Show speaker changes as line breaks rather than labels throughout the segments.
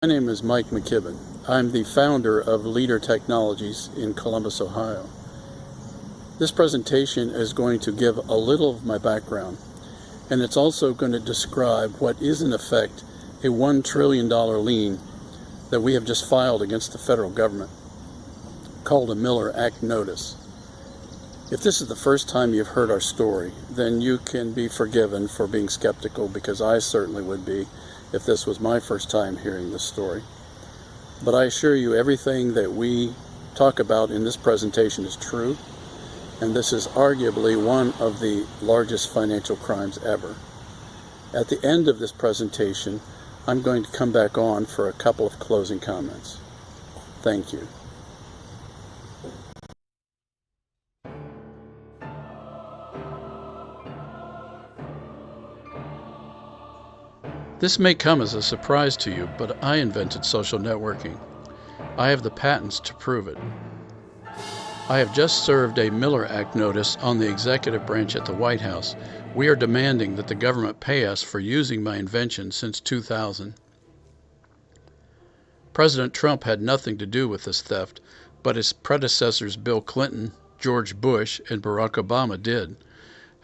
My name is Mike McKibben. I'm the founder of Leader Technologies in Columbus, Ohio. This presentation is going to give a little of my background, and it's also going to describe what is in effect a $1 trillion lien that we have just filed against the federal government, called a Miller Act notice. If this is the first time you've heard our story, then you can be forgiven for being skeptical, because I certainly would be if this was my first time hearing this story. But I assure you, everything that we talk about in this presentation is true, and this is arguably one of the largest financial crimes ever. At the end of this presentation, I'm going to come back on for a couple of closing comments. Thank you. This may come as a surprise to you, but I invented social networking. I have the patents to prove it. I have just served a Miller Act notice on the executive branch at the White House. We are demanding that the government pay us for using my invention since 2000. President Trump had nothing to do with this theft, but his predecessors Bill Clinton, George Bush, and Barack Obama did.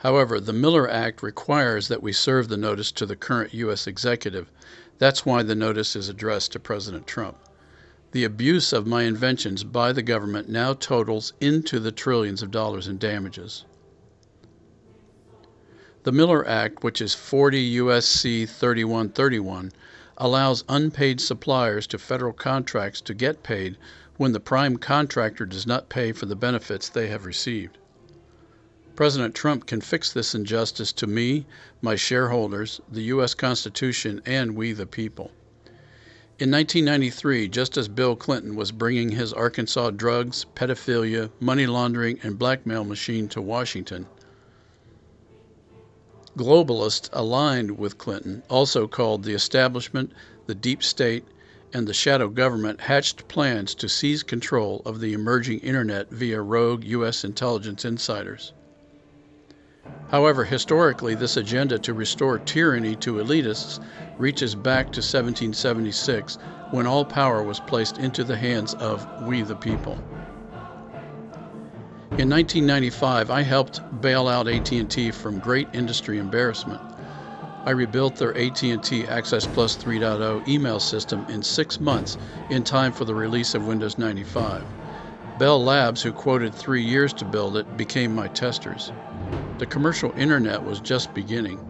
However, the Miller Act requires that we serve the notice to the current U.S. executive. That's why the notice is addressed to President Trump. The abuse of my inventions by the government now totals into the trillions of dollars in damages. The Miller Act, which is 40 U.S.C. 3131, allows unpaid suppliers to federal contracts to get paid when the prime contractor does not pay for the benefits they have received. President Trump can fix this injustice to me, my shareholders, the U.S. Constitution, and we the people. In 1993, just as Bill Clinton was bringing his Arkansas drugs, pedophilia, money laundering, and blackmail machine to Washington, globalists aligned with Clinton, also called the establishment, the deep state, and the shadow government, hatched plans to seize control of the emerging internet via rogue U.S. intelligence insiders. However, historically, this agenda to restore tyranny to elitists reaches back to 1776, when all power was placed into the hands of we the people. In 1995, I helped bail out AT&T from great industry embarrassment. I rebuilt their AT&T Access Plus 3.0 email system in 6 months, in time for the release of Windows 95. Bell Labs, who quoted 3 years to build it, became my testers. The commercial internet was just beginning.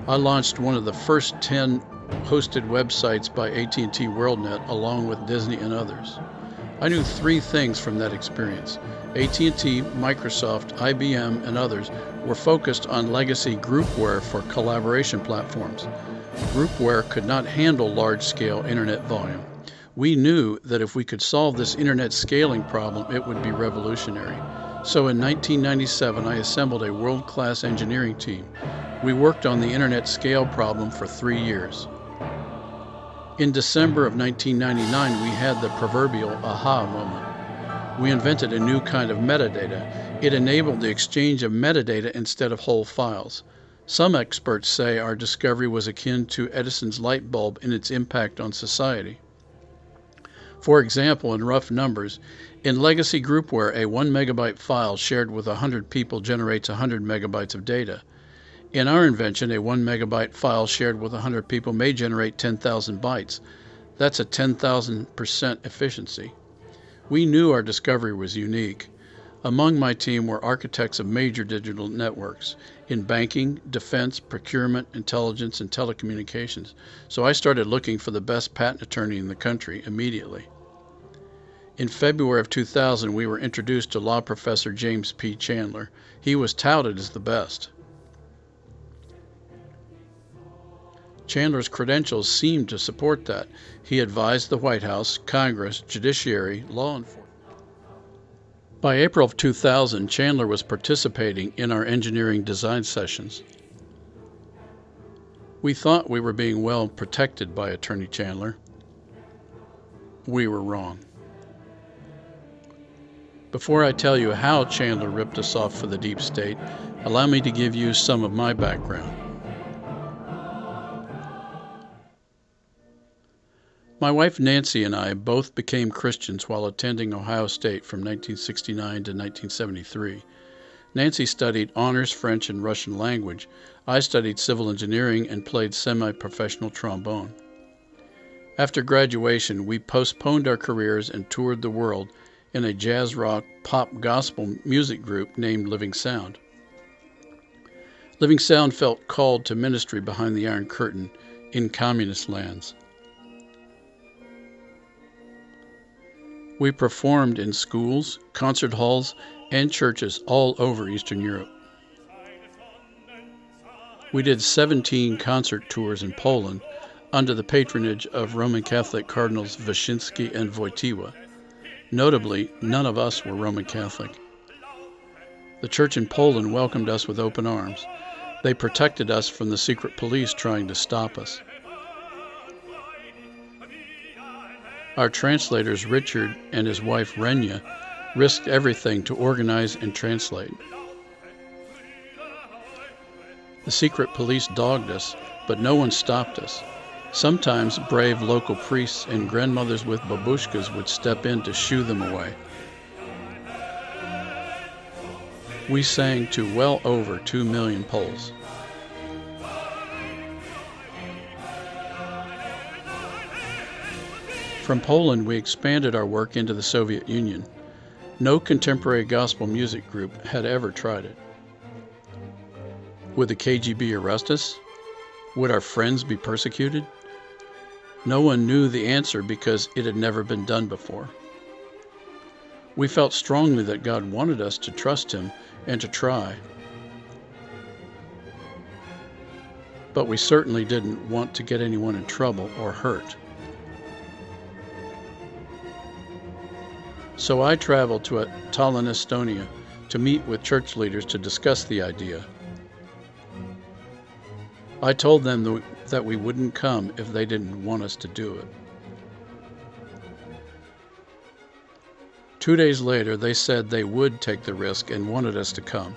I launched one of the first 10 hosted websites by AT&T WorldNet, along with Disney and others. I knew 3 things from that experience. AT&T, Microsoft, IBM, and others were focused on legacy groupware for collaboration platforms. Groupware could not handle large-scale internet volume. We knew that if we could solve this internet scaling problem, it would be revolutionary. So in 1997, I assembled a world-class engineering team. We worked on the internet scale problem for 3 years. In December of 1999, we had the proverbial aha moment. We invented a new kind of metadata. It enabled the exchange of metadata instead of whole files. Some experts say our discovery was akin to Edison's light bulb in its impact on society. For example, in rough numbers, in legacy groupware, a 1 megabyte file shared with 100 people generates 100 megabytes of data. In our invention, a 1 megabyte file shared with 100 people may generate 10,000 bytes. That's a 10,000% efficiency. We knew our discovery was unique. Among my team were architects of major digital networks in banking, defense, procurement, intelligence, and telecommunications. So I started looking for the best patent attorney in the country immediately. In February of 2000, we were introduced to law professor James P. Chandler. He was touted as the best. Chandler's credentials seemed to support that. He advised the White House, Congress, judiciary, law enforcement. By April of 2000, Chandler was participating in our engineering design sessions. We thought we were being well protected by Attorney Chandler. We were wrong. Before I tell you how Chandler ripped us off for the deep state, allow me to give you some of my background. My wife Nancy and I both became Christians while attending Ohio State from 1969 to 1973. Nancy studied honors French and Russian language. I studied civil engineering and played semi-professional trombone. After graduation, we postponed our careers and toured the world in a jazz rock pop gospel music group named Living Sound. Living Sound felt called to ministry behind the Iron Curtain in communist lands. We performed in schools, concert halls, and churches all over Eastern Europe. We did 17 concert tours in Poland under the patronage of Roman Catholic Cardinals Wyszynski and Wojtyła. Notably, none of us were Roman Catholic. The church in Poland welcomed us with open arms. They protected us from the secret police trying to stop us. Our translators, Richard and his wife, Renya, risked everything to organize and translate. The secret police dogged us, but no one stopped us. Sometimes brave local priests and grandmothers with babushkas would step in to shoo them away. We sang to well over 2 million Poles. From Poland, we expanded our work into the Soviet Union. No contemporary gospel music group had ever tried it. Would the KGB arrest us? Would our friends be persecuted? No one knew the answer because it had never been done before. We felt strongly that God wanted us to trust Him and to try. But we certainly didn't want to get anyone in trouble or hurt. So I traveled to Tallinn, Estonia, to meet with church leaders to discuss the idea. I told them that we wouldn't come if they didn't want us to do it. 2 days later, they said they would take the risk and wanted us to come.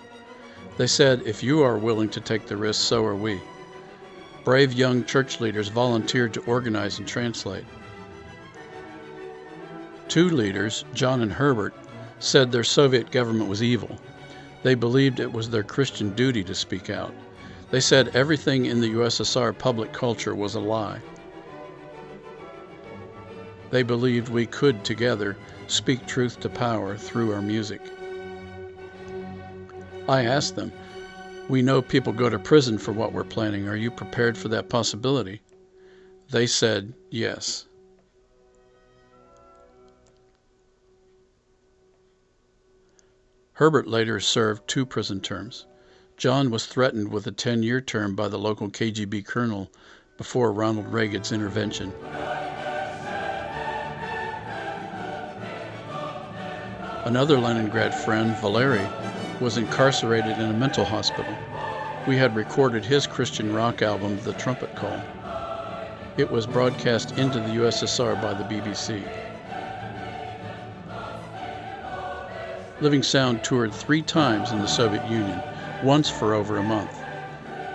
They said, if you are willing to take the risk, so are we. Brave young church leaders volunteered to organize and translate. 2 leaders, John and Herbert, said their Soviet government was evil. They believed it was their Christian duty to speak out. They said everything in the USSR public culture was a lie. They believed we could, together, speak truth to power through our music. I asked them, we know people go to prison for what we're planning. Are you prepared for that possibility? They said yes. Herbert later served 2 prison terms. John was threatened with a 10-year term by the local KGB colonel before Ronald Reagan's intervention. Another Leningrad friend, Valery, was incarcerated in a mental hospital. We had recorded his Christian rock album, The Trumpet Call. It was broadcast into the USSR by the BBC. Living Sound toured 3 times in the Soviet Union, once for over a month.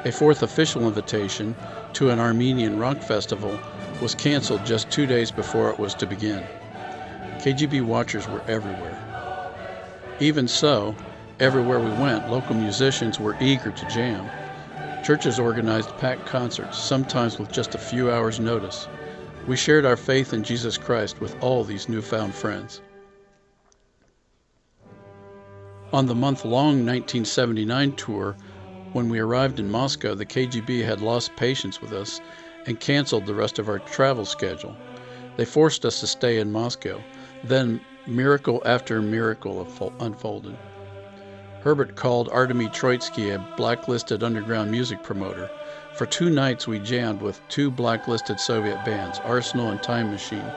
A 4th official invitation to an Armenian rock festival was canceled just 2 days before it was to begin. KGB watchers were everywhere. Even so, everywhere we went, local musicians were eager to jam. Churches organized packed concerts, sometimes with just a few hours' notice. We shared our faith in Jesus Christ with all these newfound friends. On the month-long 1979 tour, when we arrived in Moscow, the KGB had lost patience with us and canceled the rest of our travel schedule. They forced us to stay in Moscow. Then miracle after miracle unfolded. Herbert called Artemy Troitsky a blacklisted underground music promoter. For 2 nights we jammed with 2 blacklisted Soviet bands, Arsenal and Time Machine.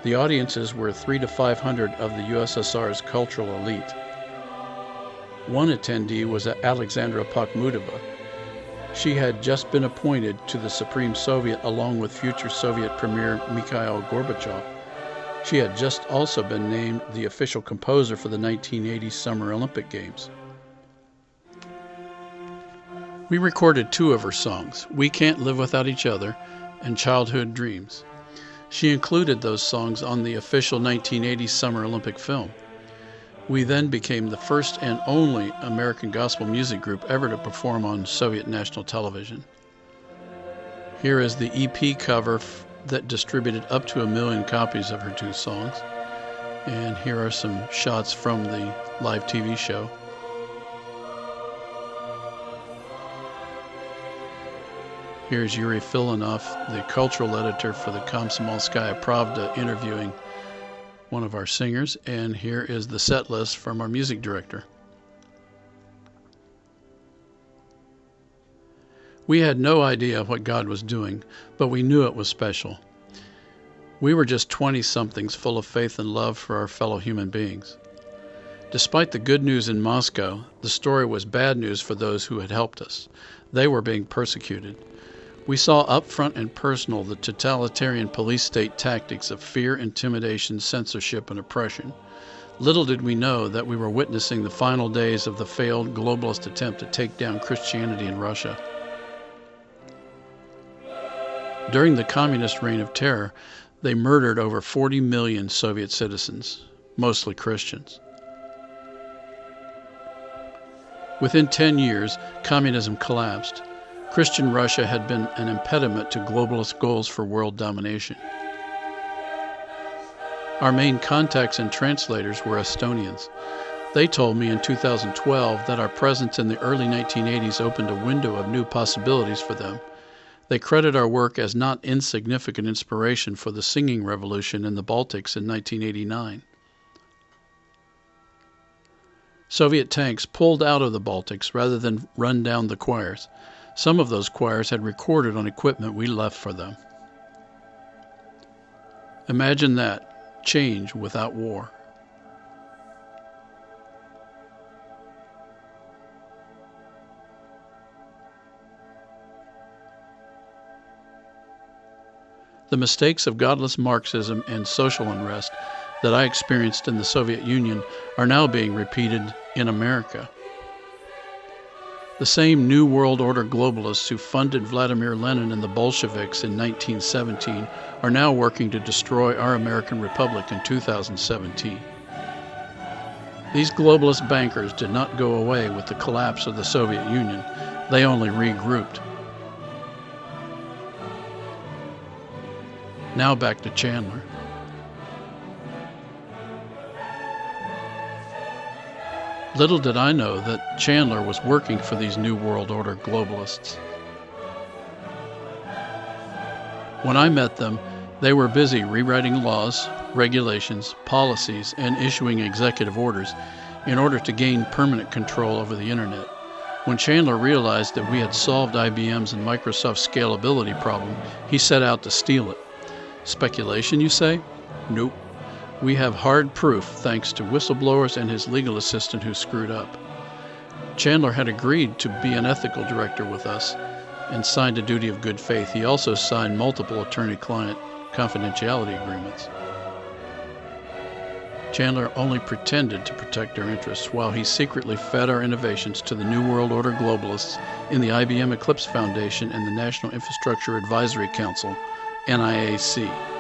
The audiences were 300 to 500 of the USSR's cultural elite. One attendee was Alexandra Pakhmudova. She had just been appointed to the Supreme Soviet along with future Soviet Premier Mikhail Gorbachev. She had just also been named the official composer for the 1980 Summer Olympic Games. We recorded 2 of her songs, We Can't Live Without Each Other and Childhood Dreams. She included those songs on the official 1980 Summer Olympic film. We then became the first and only American gospel music group ever to perform on Soviet national television. Here is the EP cover that distributed up to 1 million copies of her 2 songs. And here are some shots from the live TV show. Here's Yuri Filanov, the cultural editor for the Komsomolskaya Pravda, interviewing one of our singers, and here is the set list from our music director. We had no idea what God was doing, but we knew it was special. We were just 20-somethings full of faith and love for our fellow human beings. Despite the good news in Moscow, the story was bad news for those who had helped us. They were being persecuted. We saw up front and personal the totalitarian police state tactics of fear, intimidation, censorship, and oppression. Little did we know that we were witnessing the final days of the failed globalist attempt to take down Christianity in Russia. During the communist reign of terror, they murdered over 40 million Soviet citizens, mostly Christians. Within 10 years, communism collapsed. Christian Russia had been an impediment to globalist goals for world domination. Our main contacts and translators were Estonians. They told me in 2012 that our presence in the early 1980s opened a window of new possibilities for them. They credit our work as not insignificant inspiration for the singing revolution in the Baltics in 1989. Soviet tanks pulled out of the Baltics rather than run down the choirs. Some of those choirs had recorded on equipment we left for them. Imagine that, change without war. The mistakes of godless Marxism and social unrest that I experienced in the Soviet Union are now being repeated in America. The same New World Order globalists who funded Vladimir Lenin and the Bolsheviks in 1917 are now working to destroy our American Republic in 2017. These globalist bankers did not go away with the collapse of the Soviet Union. They only regrouped. Now back to Chandler. Little did I know that Chandler was working for these New World Order globalists. When I met them, they were busy rewriting laws, regulations, policies, and issuing executive orders in order to gain permanent control over the internet. When Chandler realized that we had solved IBM's and Microsoft's scalability problem, he set out to steal it. Speculation, you say? Nope. We have hard proof thanks to whistleblowers and his legal assistant who screwed up. Chandler had agreed to be an ethical director with us and signed a duty of good faith. He also signed multiple attorney-client confidentiality agreements. Chandler only pretended to protect our interests while he secretly fed our innovations to the New World Order globalists in the IBM Eclipse Foundation and the National Infrastructure Advisory Council, NIAC.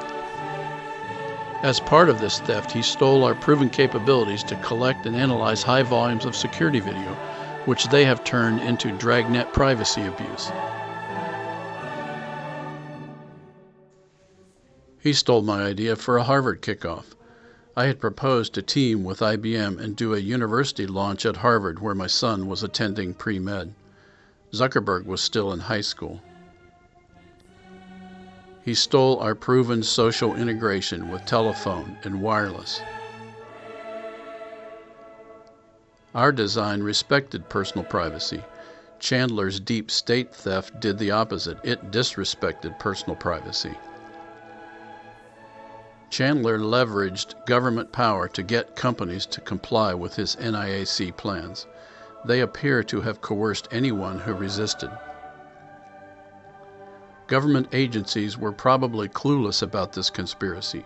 As part of this theft, he stole our proven capabilities to collect and analyze high volumes of security video, which they have turned into dragnet privacy abuse. He stole my idea for a Harvard kickoff. I had proposed to team with IBM and do a university launch at Harvard where my son was attending pre-med. Zuckerberg was still in high school. He stole our proven social integration with telephone and wireless. Our design respected personal privacy. Chandler's deep state theft did the opposite. It disrespected personal privacy. Chandler leveraged government power to get companies to comply with his NIAC plans. They appear to have coerced anyone who resisted. Government agencies were probably clueless about this conspiracy.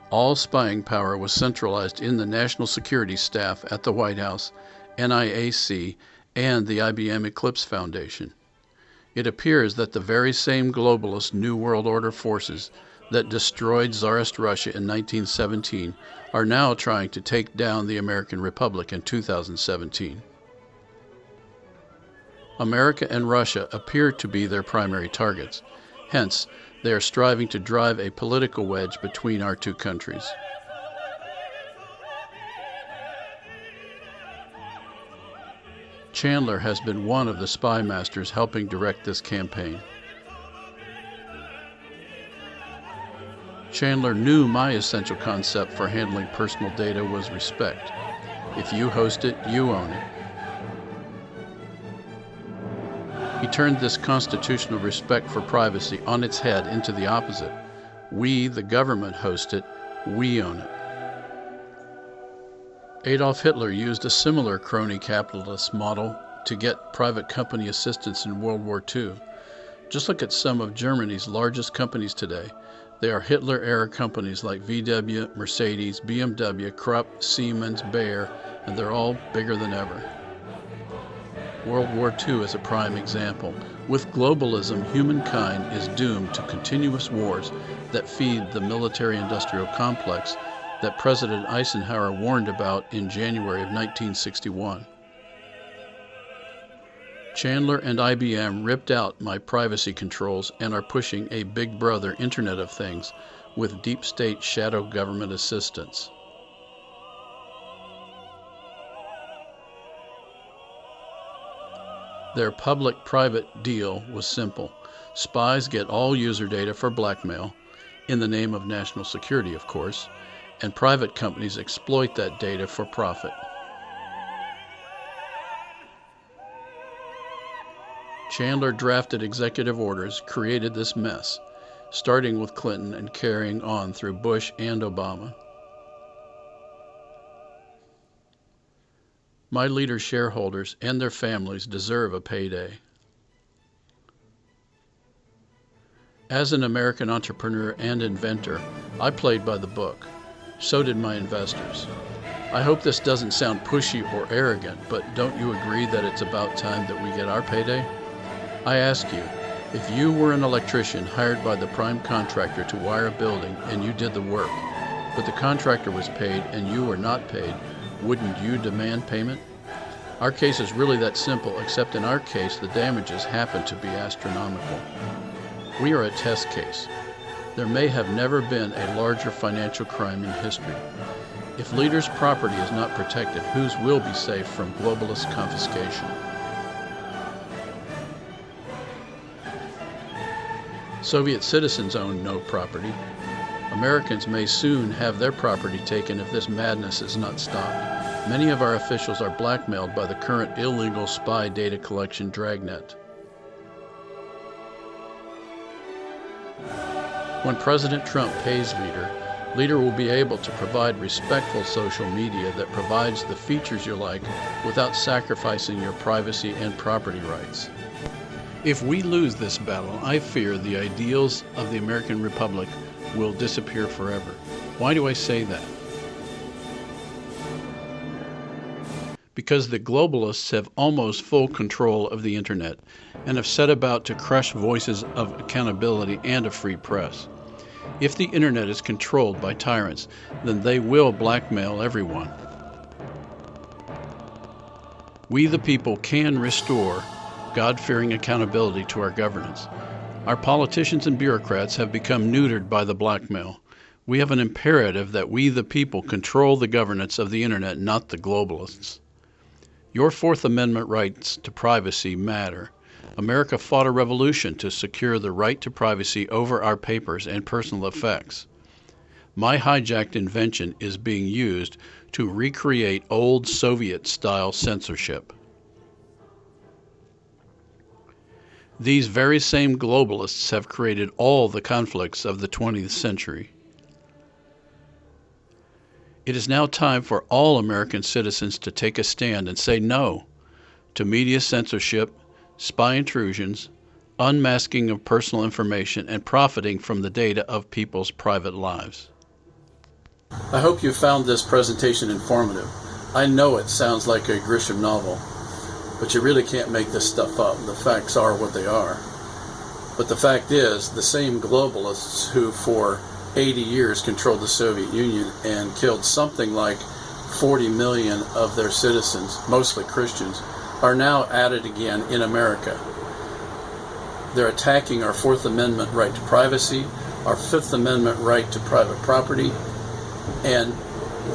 All spying power was centralized in the National Security Staff at the White House, NIAC, and the IBM Eclipse Foundation. It appears that the very same globalist New World Order forces that destroyed Tsarist Russia in 1917 are now trying to take down the American Republic in 2017. America and Russia appear to be their primary targets. Hence, they are striving to drive a political wedge between our two countries. Chandler has been one of the spy masters helping direct this campaign. Chandler knew my essential concept for handling personal data was respect. If you host it, you own it. He turned this constitutional respect for privacy on its head into the opposite. We, the government, host it, we own it. Adolf Hitler used a similar crony capitalist model to get private company assistance in World War II. Just look at some of Germany's largest companies today. They are Hitler-era companies like VW, Mercedes, BMW, Krupp, Siemens, Bayer, and they're all bigger than ever. World War II is a prime example. With globalism, humankind is doomed to continuous wars that feed the military-industrial complex that President Eisenhower warned about in January of 1961. Chandler and IBM ripped out my privacy controls and are pushing a Big Brother Internet of Things with deep state shadow government assistance. Their public-private deal was simple. Spies get all user data for blackmail, in the name of national security, of course, and private companies exploit that data for profit. Chandler drafted executive orders, created this mess, starting with Clinton and carrying on through Bush and Obama. My leader shareholders and their families deserve a payday. As an American entrepreneur and inventor, I played by the book. So did my investors. I hope this doesn't sound pushy or arrogant, but don't you agree that it's about time that we get our payday? I ask you, if you were an electrician hired by the prime contractor to wire a building and you did the work, but the contractor was paid and you were not paid, wouldn't you demand payment? Our case is really that simple, except in our case the damages happen to be astronomical. We are a test case. There may have never been a larger financial crime in history. If leaders' property is not protected, whose will be safe from globalist confiscation? Soviet citizens own no property. Americans may soon have their property taken if this madness is not stopped. Many of our officials are blackmailed by the current illegal spy data collection dragnet. When President Trump pays Leader will be able to provide respectful social media that provides the features you like without sacrificing your privacy and property rights. If we lose this battle, I fear the ideals of the American Republic will disappear forever. Why do I say that? Because the globalists have almost full control of the internet and have set about to crush voices of accountability and a free press. If the internet is controlled by tyrants, then they will blackmail everyone. We the people can restore God-fearing accountability to our governance. Our politicians and bureaucrats have become neutered by the blackmail. We have an imperative that we the people control the governance of the internet, not the globalists. Your Fourth Amendment rights to privacy matter. America fought a revolution to secure the right to privacy over our papers and personal effects. My hijacked invention is being used to recreate old Soviet-style censorship. These very same globalists have created all the conflicts of the 20th century. It is now time for all American citizens to take a stand and say no to media censorship, spy intrusions, unmasking of personal information, and profiting from the data of people's private lives. I hope you found this presentation informative. I know it sounds like a Grisham novel, but you really can't make this stuff up. The facts are what they are. But the fact is, the same globalists who for 80 years controlled the Soviet Union and killed something like 40 million of their citizens, mostly Christians, are now at it again in America. They're attacking our Fourth Amendment right to privacy, our Fifth Amendment right to private property, and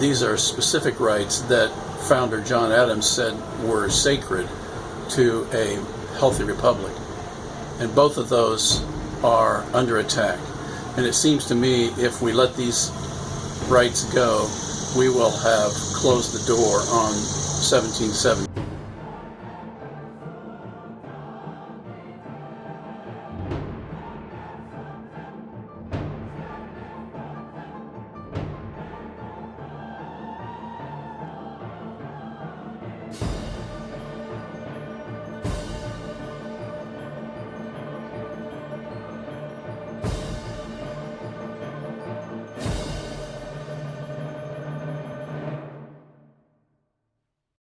these are specific rights that founder John Adams said were sacred to a healthy republic. And both of those are under attack. And it seems to me if we let these rights go, we will have closed the door on 1770.